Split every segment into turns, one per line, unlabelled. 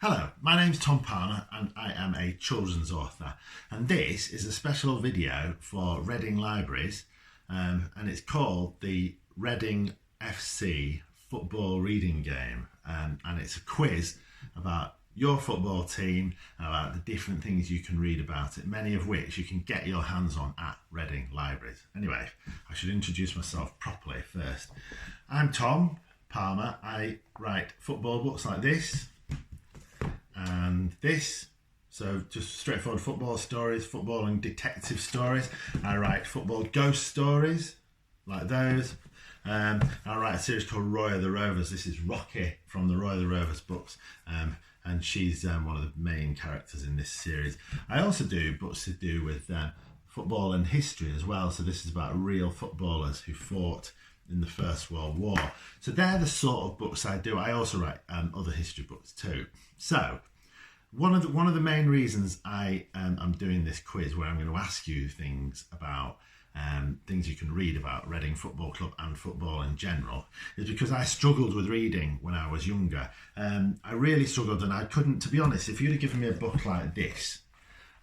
Hello, my name's Tom Palmer and I am a children's author, and this is a special video for Reading Libraries and it's called the Reading FC Football Reading Game, and it's a quiz about your football team and about the different things you can read about it, many of which you can get your hands on at Reading Libraries. Anyway, I should introduce myself properly first. I'm Tom Palmer. I write football books like this and this, so just straightforward football stories, football and detective stories. I write football ghost stories like those. I write a series called Roy of the Rovers. This is Rocky from the Roy of the Rovers books, and she's one of the main characters in this series. I also do books to do with football and history as well, so this is about real footballers who fought in the First World War. So they're the sort of books I do. I also write other history books too. So one of the main reasons I'm doing this quiz, where I'm going to ask you things about things you can read about Reading Football Club and football in general, is because I struggled with reading when I was younger. I really struggled, and I couldn't, to be honest, if you'd have given me a book like this,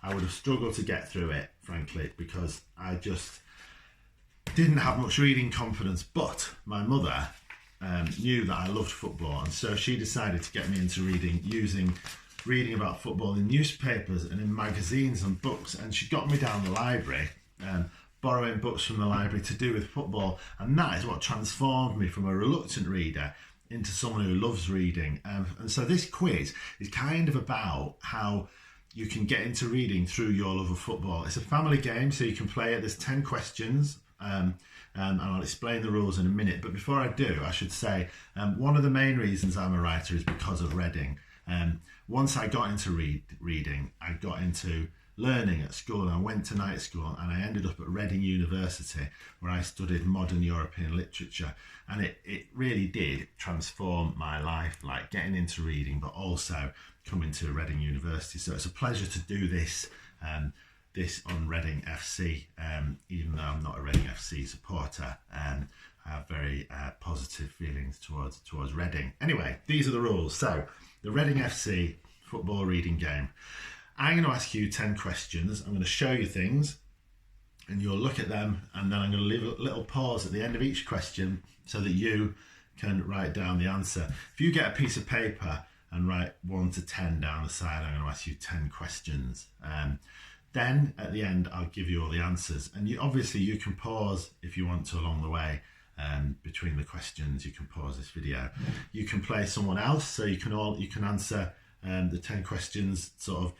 I would have struggled to get through it, frankly, because I just didn't have much reading confidence. But my mother knew that I loved football, and so she decided to get me into reading about football in newspapers and in magazines and books, and she got me down the library, borrowing books from the library to do with football, and that is what transformed me from a reluctant reader into someone who loves reading. And so this quiz is kind of about how you can get into reading through your love of football. It's a family game, so you can play it. There's 10 questions, and I'll explain the rules in a minute. But before I do, I should say one of the main reasons I'm a writer is because of Reading. Once I got into reading, I got into learning at school, and I went to night school, and I ended up at Reading University, where I studied modern European literature, and it really did transform my life, like getting into reading, but also coming to Reading University. So it's a pleasure to do this on Reading FC, even though I'm not a Reading FC supporter. I have very positive feelings towards Reading. Anyway, these are the rules. So the Reading FC football reading game. I'm going to ask you 10 questions. I'm going to show you things and you'll look at them, and then I'm going to leave a little pause at the end of each question so that you can write down the answer. If you get a piece of paper and write 1 to 10 down the side, I'm going to ask you 10 questions. Then at the end, I'll give you all the answers. And obviously you can pause if you want to along the way. Between the questions, you can pause this video. You can play someone else, so you can answer the 10 questions sort of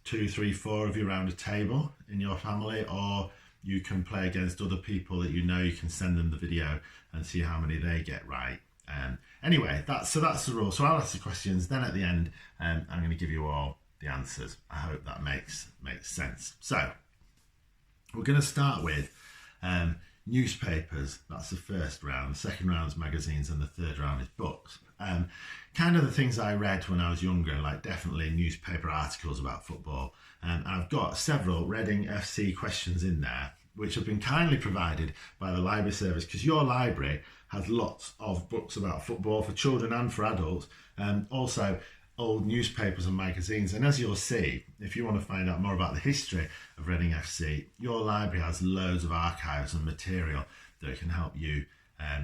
2, 3, 4 of you around a table in your family, or you can play against other people that you know. You can send them the video and see how many they get right. Anyway, that's the rule. So I'll ask the questions, then at the end I'm going to give you all the answers. I hope that makes sense. So we're going to start with newspapers. That's the first round. The second round is magazines, and the third round is books. Kind of the things I read when I was younger, like definitely newspaper articles about football. And I've got several Reading FC questions in there, which have been kindly provided by the library service, because your library has lots of books about football for children and for adults, and also old newspapers and magazines. And as you'll see, if you want to find out more about the history of Reading FC, your library has loads of archives and material that can help you,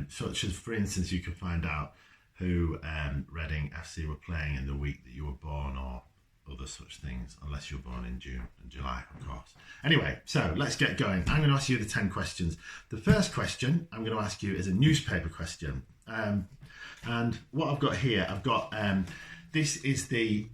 such as, for instance, you can find out who Reading FC were playing in the week that you were born, or other such things, unless you were born in June and July, of course. Anyway, so let's get going. I'm going to ask you the 10 questions. The first question I'm going to ask you is a newspaper question. And what I've got here, I've got, this is the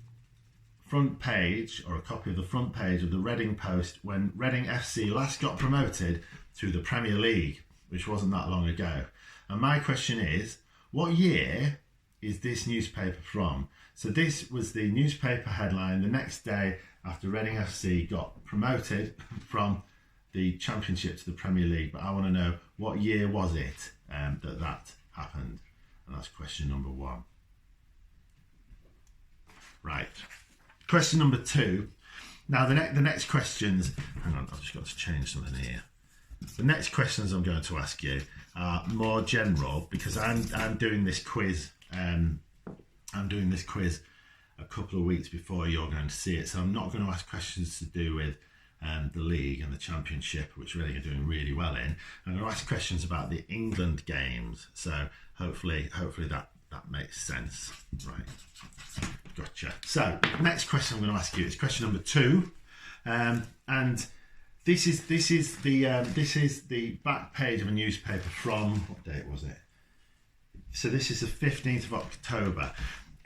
front page, or a copy of the front page of the Reading Post when Reading FC last got promoted to the Premier League, which wasn't that long ago. And my question is, what year is this newspaper from? So this was the newspaper headline the next day after Reading FC got promoted from the Championship to the Premier League. But I want to know, what year was it that happened? And that's question number 1. Right. Question number 2. Now the next questions, hang on, I've just got to change something here. The next questions I'm going to ask you are more general, because I'm doing this quiz. I'm doing this quiz a couple of weeks before you're going to see it. So I'm not going to ask questions to do with the league and the championship, which Reading are doing really well in. I'm going to ask questions about the England games. So hopefully that makes sense. Right, gotcha. So next question I'm going to ask you is question number 2, and this is the back page of a newspaper from, what date was it? So this is the 15th of October.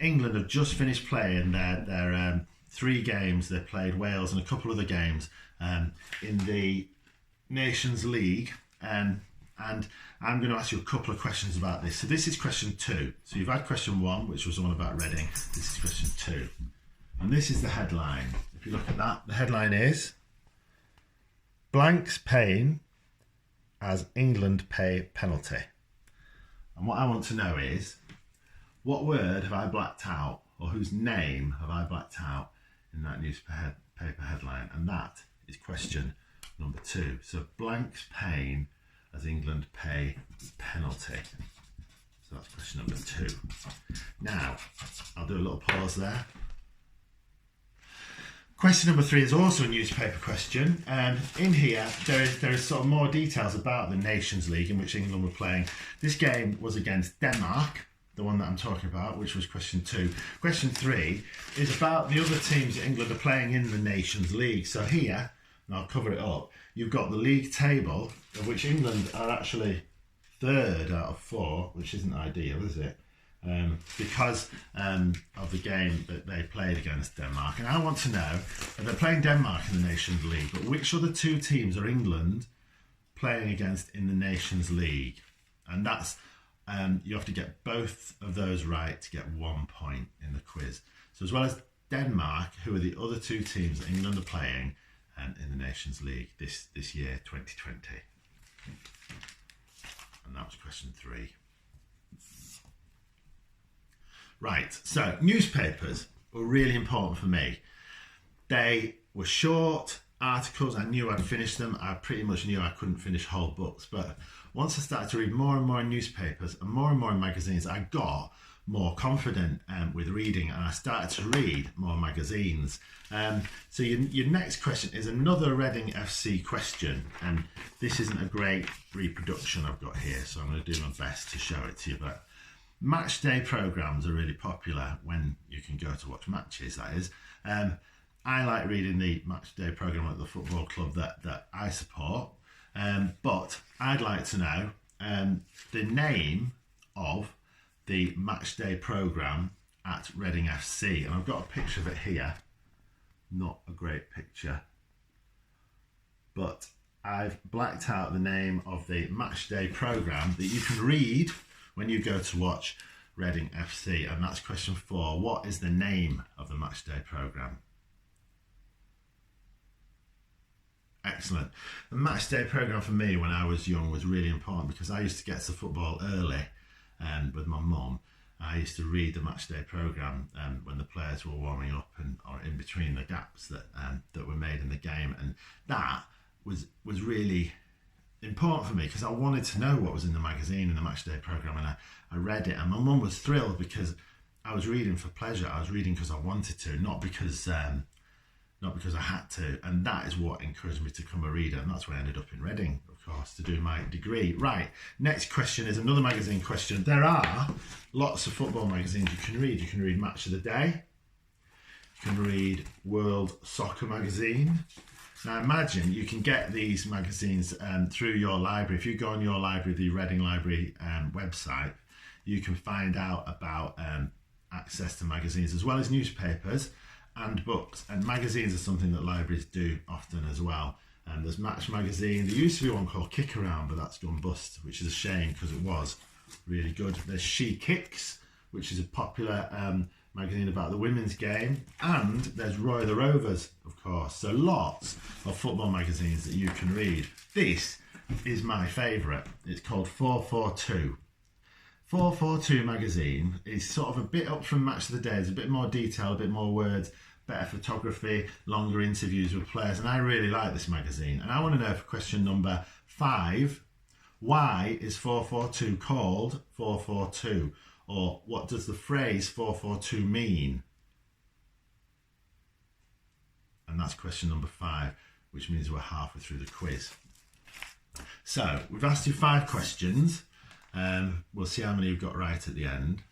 England have just finished playing their 3 games. They played Wales and a couple other games in the Nations League. And I'm going to ask you a couple of questions about this. So this is question 2. So you've had question 1, which was the one about Reading. This is question 2. And this is the headline. If you look at that, the headline is Blanks Payne as England pay penalty. And what I want to know is, what word have I blacked out, or whose name have I blacked out in that newspaper headline? And that is question number 2. So Blanks Payne as England pay penalty. So that's question number 2. Now, I'll do a little pause there. Question number 3 is also a newspaper question. In here, there is sort of more details about the Nations League in which England were playing. This game was against Denmark, the one that I'm talking about, which was question 2. Question 3 is about the other teams that England are playing in the Nations League. So here, and I'll cover it up, you've got the league table, of which England are actually 3rd out of 4, which isn't ideal, is it? Because of the game that they played against Denmark. And I want to know, they're playing Denmark in the Nations League, but which other 2 teams are England playing against in the Nations League? And that's, you have to get both of those right to get 1 point in the quiz. So as well as Denmark, who are the other 2 teams that England are playing in the Nations League this year, 2020? And that was question 3. Right, so newspapers were really important for me. They were short articles. I knew I'd finish them. I pretty much knew I couldn't finish whole books. But once I started to read more and more in newspapers and more in magazines, I got more confident with reading, and I started to read more magazines. So your next question is another Reading FC question, and this isn't a great reproduction I've got here, so I'm going to do my best to show it to you. But match day programmes are really popular when you can go to watch matches, that is. I like reading the match day programme at the football club that I support, but I'd like to know the name of the match day programme at Reading FC. And I've got a picture of it here. Not a great picture, but I've blacked out the name of the match day programme that you can read when you go to watch Reading FC, and that's question 4. What is the name of the matchday programme? Excellent. The matchday programme for me when I was young was really important because I used to get to football early with my mum. I used to read the matchday programme when the players were warming up or in between the gaps that were made in the game, and that was really important for me because I wanted to know what was in the magazine and the matchday programme, and I read it, and my mum was thrilled because I was reading for pleasure. I was reading because I wanted to, not because I had to, and that is what encouraged me to become a reader, and that's why I ended up in Reading, of course, to do my degree. Right, next question is another magazine question. There are lots of football magazines you can read. You can read Match of the Day, you can read World Soccer Magazine. Now imagine you can get these magazines through your library. If you go on your library, the Reading Library website, you can find out about access to magazines as well as newspapers and books. And magazines are something that libraries do often as well. There's Match Magazine. There used to be one called Kick Around, but that's gone bust, which is a shame because it was really good. There's She Kicks, which is a popular magazine about the women's game, and there's Roy the Rovers, of course. So lots of football magazines that you can read. This is my favourite. It's called 442. 442 magazine is sort of a bit up from Match of the Day. There's a bit more detail, a bit more words, better photography, longer interviews with players, and I really like this magazine. And I want to know for question number 5, why is 442 called 442? Or what does the phrase 442 mean? and that's question number 5, which means we're halfway through the quiz. So we've asked you 5 questions. We'll see how many you've got right at the end.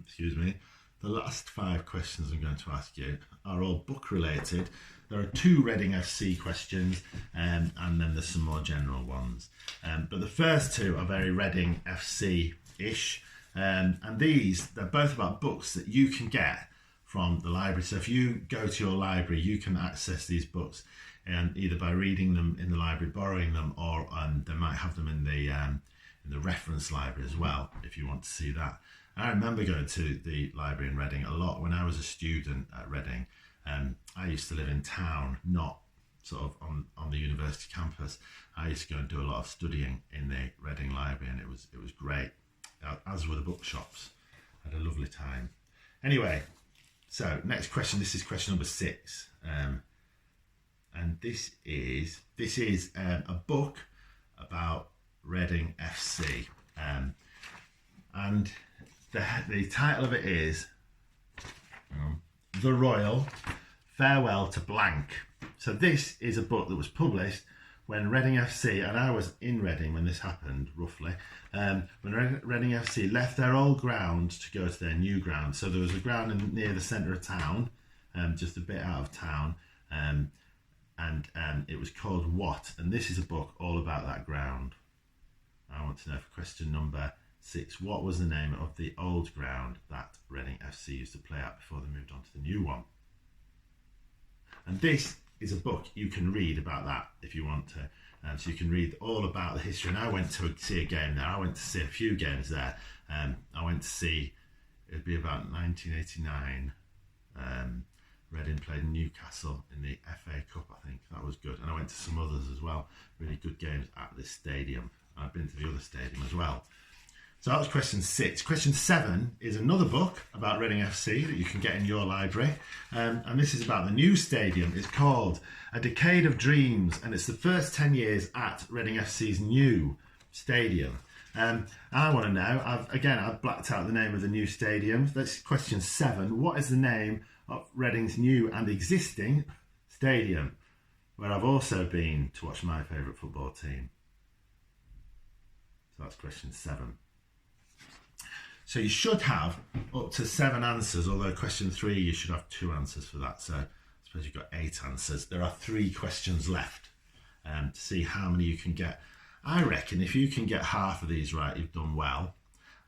Excuse me. The last 5 questions I'm going to ask you are all book related. There are 2 Reading FC questions, and then there's some more general ones. But the first 2 are very Reading FC-ish. And they're both about books that you can get from the library. So if you go to your library, you can access these books either by reading them in the library, borrowing them, or they might have them in the reference library as well, if you want to see that. And I remember going to the library in Reading a lot when I was a student at Reading. I used to live in town, not sort of on the university campus. I used to go and do a lot of studying in the Reading library, and it was great, as were the bookshops. I had a lovely time. Anyway, so next question. This is question number 6, and this is a book about Reading FC, and the title of it is The Royal Farewell to Blank. So this is a book that was published when Reading FC, and I was in Reading when this happened, roughly, when Reading FC left their old ground to go to their new ground. So there was a ground near the centre of town, just a bit out of town, and it was called What? And this is a book all about that ground. I want to know for question number 6, what was the name of the old ground that Reading FC used to play at before they moved on to the new one? And this is a book you can read about that if you want to. So you can read all about the history. And I went to see a game there. I went to see a few games there. I went to see, it'd be about 1989. Reading played Newcastle in the FA Cup, I think. That was good. And I went to some others as well. Really good games at this stadium. I've been to the other stadium as well. So that was question 6. Question 7 is another book about Reading FC that you can get in your library. And this is about the new stadium. It's called A Decade of Dreams, and it's the first 10 years at Reading FC's new stadium. I want to know, I've blacked out the name of the new stadium. That's question 7. What is the name of Reading's new and existing stadium, where I've also been to watch my favourite football team? So that's question 7. So you should have up to 7 answers, although question 3 you should have 2 answers for that. So I suppose you've got 8 answers. There are 3 questions left to see how many you can get. I reckon if you can get half of these right, you've done well.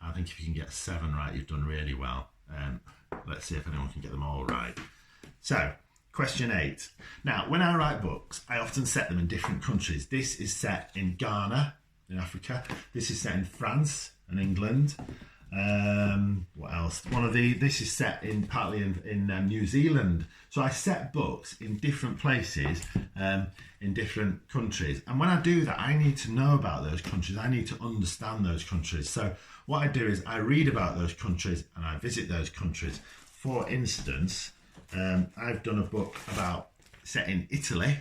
I think if you can get 7 right, you've done really well. Let's see if anyone can get them all right. So, question 8. Now, when I write books, I often set them in different countries. This is set in Ghana, in Africa. This is set in France and England. What else? This is set partly in New Zealand. So I set books in different places, in different countries. And when I do that, I need to know about those countries. I need to understand those countries. So what I do is I read about those countries and I visit those countries. For instance, I've done a book set in Italy.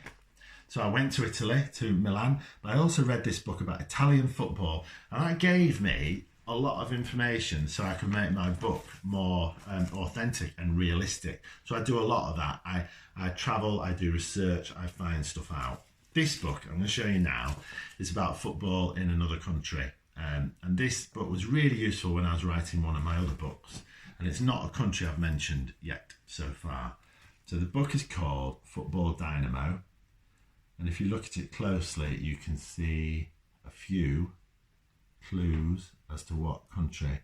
So I went to Italy, to Milan, but I also read this book about Italian football, and that gave me a lot of information so I can make my book more authentic and realistic. So I do a lot of that. I travel, I do research, I find stuff out. This book I'm going to show you now is about football in another country. And this book was really useful when I was writing one of my other books. And it's not a country I've mentioned yet so far. So the book is called Football Dynamo. And if you look at it closely, you can see a few clues as to what country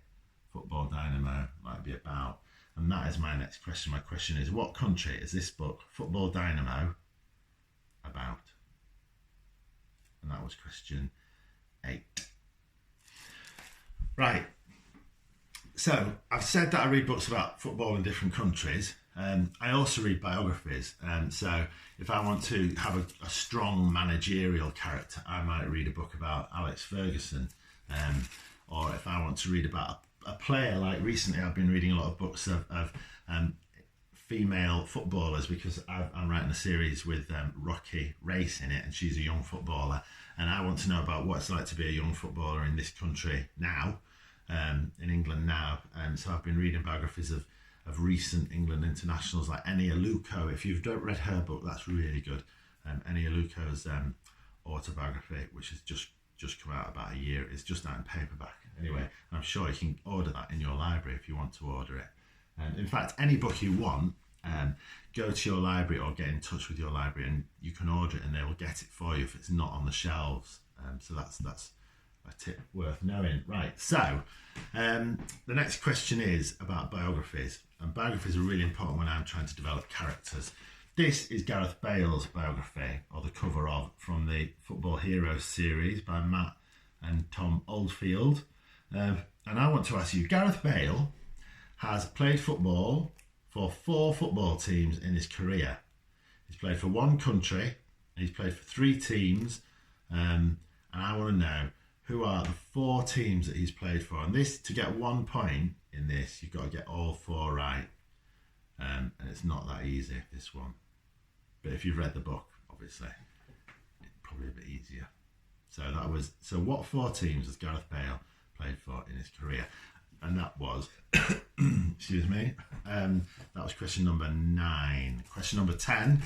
Football Dynamo might be about. And that is my next question. My question is, what country is this book, Football Dynamo, about? And that was question 8. Right. So I've said that I read books about football in different countries. I also read biographies. So if I want to have a strong managerial character, I might read a book about Alex Ferguson. Or if I want to read about a player, like recently I've been reading a lot of books of female footballers, because I'm writing a series with Rocky Race in it, and she's a young footballer, and I want to know about what it's like to be a young footballer in this country now, in England now. And so I've been reading biographies of of recent England internationals like Eni Aluko. If you've not read her book, that's really good. Eni Aluko's autobiography, which has just come out about a year. It's just out in paperback. Anyway, I'm sure you can order that in your library if you want to order it. In fact, any book you want, go to your library or get in touch with your library and you can order it and they will get it for you if it's not on the shelves. So that's a tip worth knowing. Right, so the next question is about biographies. And biographies are really important when I'm trying to develop characters. This is Gareth Bale's biography, or the cover of, from the Football Heroes series by Matt and Tom Oldfield. And I want to ask you, Gareth Bale has played football for 4 football teams in his career. He's played for 1 country, he's played for 3 teams, and I want to know who are the 4 teams that he's played for. And this, to get 1 point in this, you've got to get all 4 right. And it's not that easy, this one. But if you've read the book, obviously, it's probably a bit easier. So what 4 teams has Gareth Bale played for in his career? And that was, excuse me, that was question number 9. Question number 10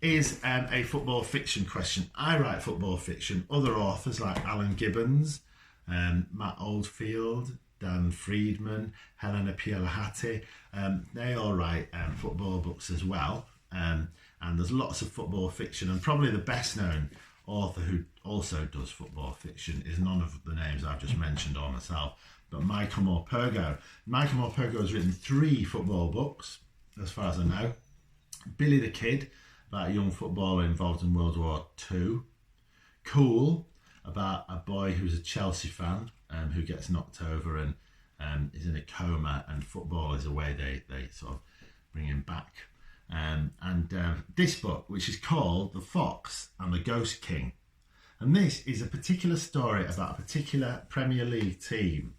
is a football fiction question. I write football fiction. Other authors like Alan Gibbons, Matt Oldfield, Dan Friedman, Helena Pielahati, they all write football books as well. And there's lots of football fiction, and probably the best known author who also does football fiction is none of the names I've just mentioned or myself, but Michael Morpurgo. Michael Morpurgo has written 3 football books, as far as I know. Billy the Kid, about a young footballer involved in World War II. Cool, about a boy who's a Chelsea fan who gets knocked over and is in a coma, and football is a way they sort of bring him back. This book, which is called The Fox and the Ghost King. And this is a particular story about a particular Premier League team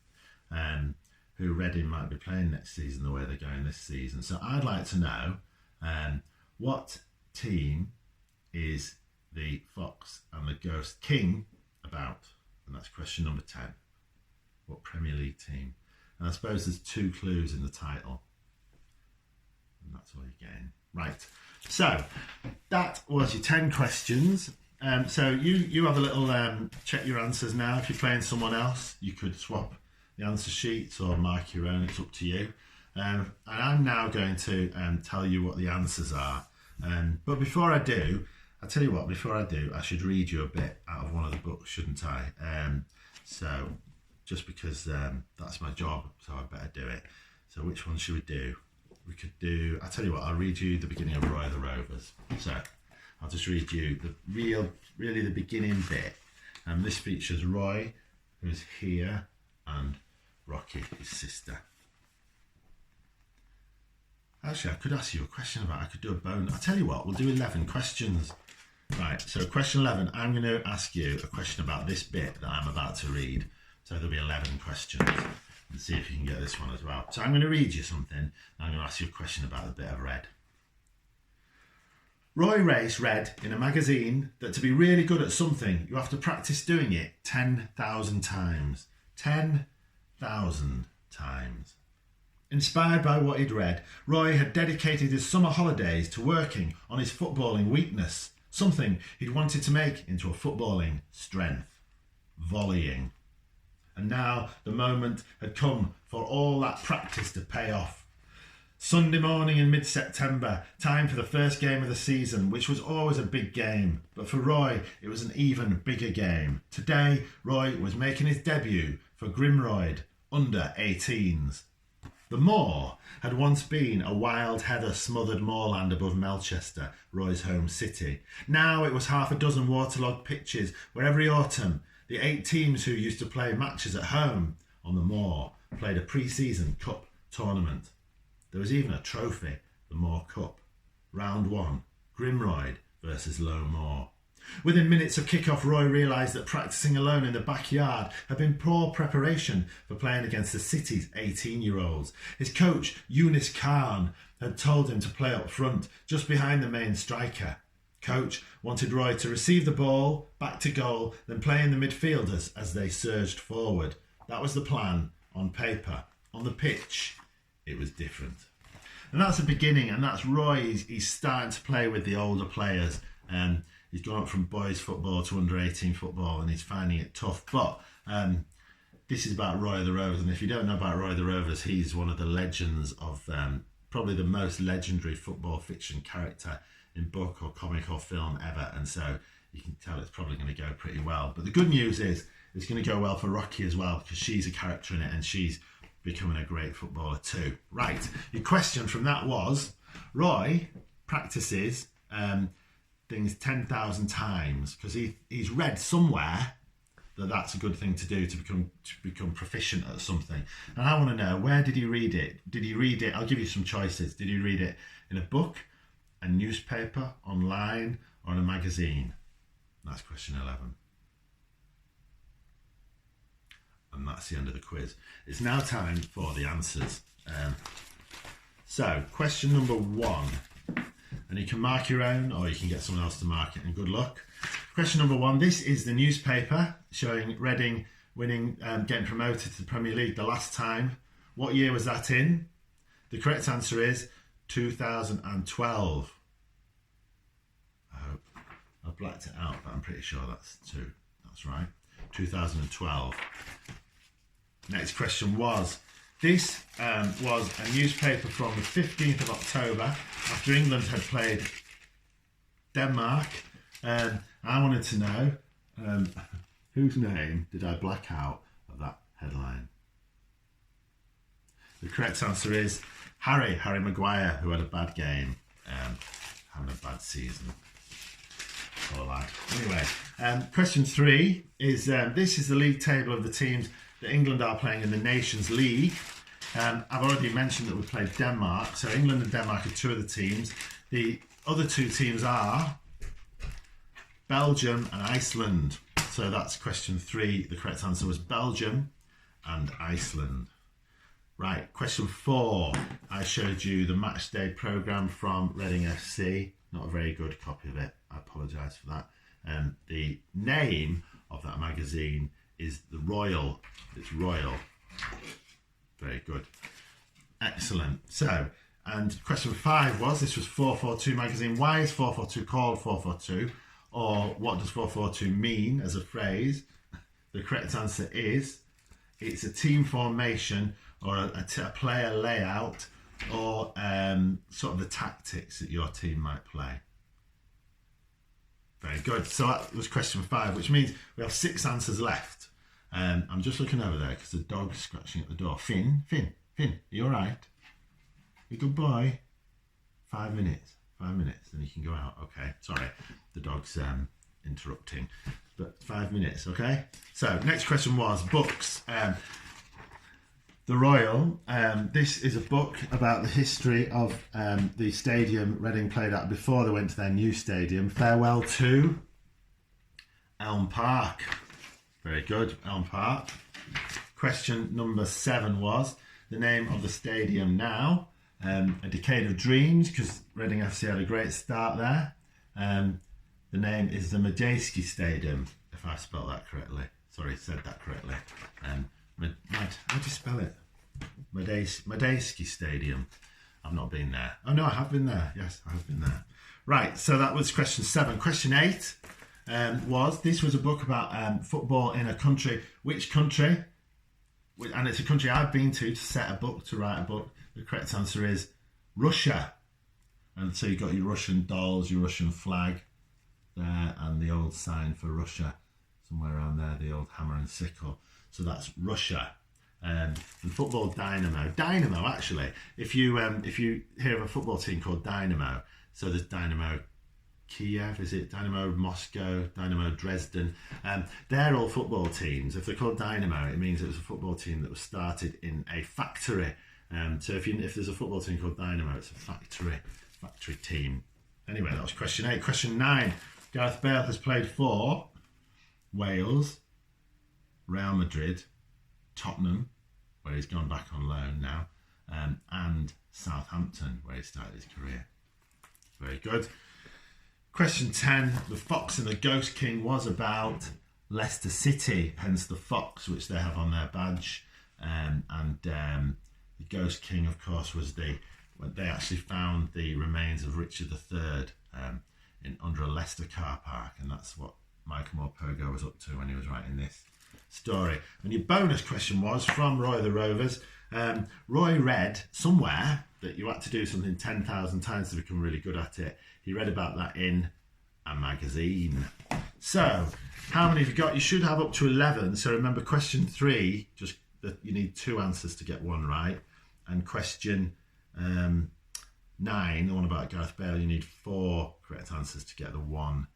who Reading might be playing next season the way they're going this season. So I'd like to know what team is The Fox and the Ghost King about? And that's question number 10. What Premier League team? And I suppose there's 2 clues in the title. And that's all you're getting. Right. So that was your 10 questions. So you have a little check your answers now. If you're playing someone else, you could swap the answer sheets or mark your own. It's up to you. And I'm now going to tell you what the answers are. But before I do, I'll tell you what, I should read you a bit out of one of the books, shouldn't I? So just because that's my job, so I better do it. So which one should we do? We could do, I'll tell you what, I'll read you the beginning of Roy the Rovers. So I'll just read you really the beginning bit. And this features Roy, who's here, and Rocky, his sister. Actually, I could ask you a question I could do a bonus. I'll tell you what, we'll do 11 questions. Right, so question 11, I'm going to ask you a question about this bit that I'm about to read. So there'll be 11 questions. And see if you can get this one as well. So I'm going to read you something, and I'm going to ask you a question about the bit I've read. Roy Race read in a magazine that to be really good at something, you have to practice doing it 10,000 times. 10,000 times. Inspired by what he'd read, Roy had dedicated his summer holidays to working on his footballing weakness, something he'd wanted to make into a footballing strength: volleying. And now the moment had come for all that practice to pay off. Sunday morning in mid-September, time for the first game of the season, which was always a big game. But for Roy, it was an even bigger game. Today, Roy was making his debut for Grimroyd under 18s. The moor had once been a wild heather-smothered moorland above Melchester, Roy's home city. Now it was half a dozen waterlogged pitches where every autumn the 8 teams who used to play matches at home on the moor played a pre-season cup tournament. There was even a trophy, the Moor Cup. Round 1, Grimroyd versus Low Moor. Within minutes of kick-off, Roy realised that practising alone in the backyard had been poor preparation for playing against the city's 18-year-olds. His coach, Eunice Khan, had told him to play up front, just behind the main striker. Coach wanted Roy to receive the ball, back to goal, then play in the midfielders as they surged forward. That was the plan on paper. On the pitch, it was different. And that's the beginning, and that's Roy. He's starting to play with the older players. He's gone up from boys football to under 18 football, and he's finding it tough. But this is about Roy of the Rovers, and if you don't know about Roy of the Rovers, he's one of the legends of probably the most legendary football fiction character in book or comic or film ever, and so you can tell it's probably going to go pretty well. But the good news is it's going to go well for Rocky as well, because she's a character in it and she's becoming a great footballer too. Right, your question from that was, Roy practices things 10,000 times because he's read somewhere that that's a good thing to do to become proficient at something. And I want to know, where did he read it? Did he read it? I'll give you some choices. Did he read it in a book, a newspaper, online, or in a magazine? That's question 11. And that's the end of the quiz. It's now time for the answers. So, question number 1. And you can mark your own, or you can get someone else to mark it, and good luck. Question number 1. This is the newspaper showing Reading winning, getting promoted to the Premier League the last time. What year was that in? The correct answer is 2012. I hope I've blacked it out, but I'm pretty sure that's right. 2012. Next question was, this was a newspaper from the 15th of October after England had played Denmark. I wanted to know whose name did I black out of that headline? The correct answer is Harry Maguire, who had a bad game, having a bad season. Poor lad. Anyway, question 3 is, this is the league table of the teams that England are playing in the Nations League. I've already mentioned that we played Denmark, so England and Denmark are 2 of the teams. The other 2 teams are Belgium and Iceland. So that's question 3. The correct answer was Belgium and Iceland. Right, question 4. I showed you the match day programme from Reading FC. Not a very good copy of it. I apologise for that. The name of that magazine is The Royal. It's Royal. Very good. Excellent. So, and question 5 was, this was 442 magazine. Why is 442 called 442? Or what does 442 mean as a phrase? The correct answer is, it's a team formation or a player layout, or sort of the tactics that your team might play. Very good. So that was question 5, which means we have 6 answers left. I'm just looking over there because the dog's scratching at the door. Finn, are you all right? You good boy? 5 minutes, then you can go out. Okay, sorry, the dog's interrupting, but 5 minutes, okay? So next question was books. The Royal, this is a book about the history of the stadium Reading played at before they went to their new stadium. Farewell to Elm Park. Very good, Elm Park. Question number 7 was the name of the stadium now. A Decade of Dreams, because Reading FC had a great start there. The name is the Madejski Stadium, if I spelled that correctly. Sorry, said that correctly. How do you spell it? Madejski Stadium. I've not been there. Oh no, I have been there. Yes, I have been there. Right, so that was question 7. Question 8 this was a book about football in a country. Which country? And it's a country I've been to set a book, to write a book. The correct answer is Russia. And so you've got your Russian dolls, your Russian flag there, and the old sign for Russia somewhere around there, the old hammer and sickle. So that's Russia. And football, Dynamo. Dynamo, actually, if you hear of a football team called Dynamo, so there's Dynamo Kiev, is it? Dynamo Moscow, Dynamo Dresden. They're all football teams. If they're called Dynamo, it means it was a football team that was started in a factory. So if there's a football team called Dynamo, it's a factory team. Anyway, that was question 8. Question 9. Gareth Bale has played for Wales, Real Madrid, Tottenham, where he's gone back on loan now, and Southampton, where he started his career. Very good. Question 10. The Fox and the Ghost King was about Leicester City, hence the fox, which they have on their badge. And the Ghost King, of course, was the when they actually found the remains of Richard III under a Leicester car park, and that's what Michael Morpurgo was up to when he was writing this story. And your bonus question was from Roy the Rovers. Roy read somewhere that you had to do something 10,000 times to become really good at it. He read about that in a magazine. So, how many have you got? You should have up to 11. So remember, question 3, just that you need 2 answers to get 1 right. And question 9, the one about Gareth Bale, you need 4 correct answers to get the 1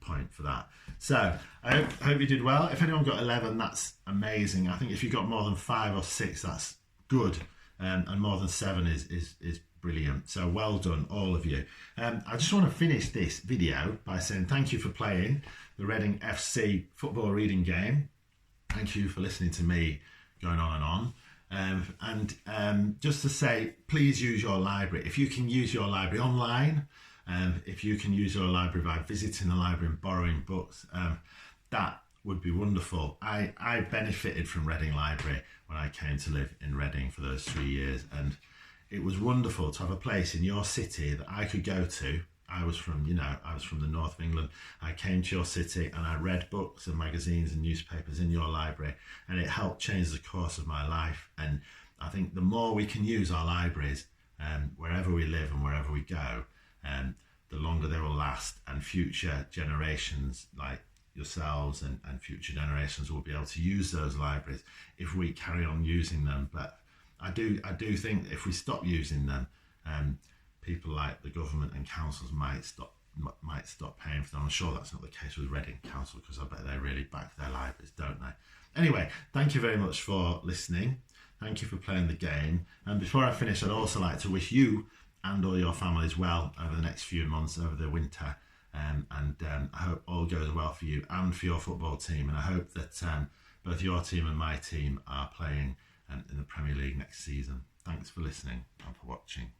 point for that. So I hope you did well. If anyone got 11, that's amazing. I think if you got more than 5 or 6, that's good, and more than 7 is brilliant. So well done, all of you. I just want to finish this video by saying thank you for playing the Reading FC football reading game. Thank you for listening to me going on and on. Just to say, please use your library. If you can use your library online, if you can use your library by visiting the library and borrowing books, that would be wonderful. I benefited from Reading Library when I came to live in Reading for those 3 years, and it was wonderful to have a place in your city that I could go to. I was from the north of England. I came to your city and I read books and magazines and newspapers in your library, and it helped change the course of my life. And I think the more we can use our libraries wherever we live and wherever we go, the longer they will last, and future generations like yourselves and future generations will be able to use those libraries if we carry on using them. But I do think if we stop using them, people like the government and councils might stop paying for them. I'm sure that's not the case with Reading Council, because I bet they really back their libraries, don't they? Anyway, thank you very much for listening. Thank you for playing the game. And before I finish, I'd also like to wish you and all your families well over the next few months, over the winter. And I hope all goes well for you and for your football team. And I hope that both your team and my team are playing in the Premier League next season. Thanks for listening and for watching.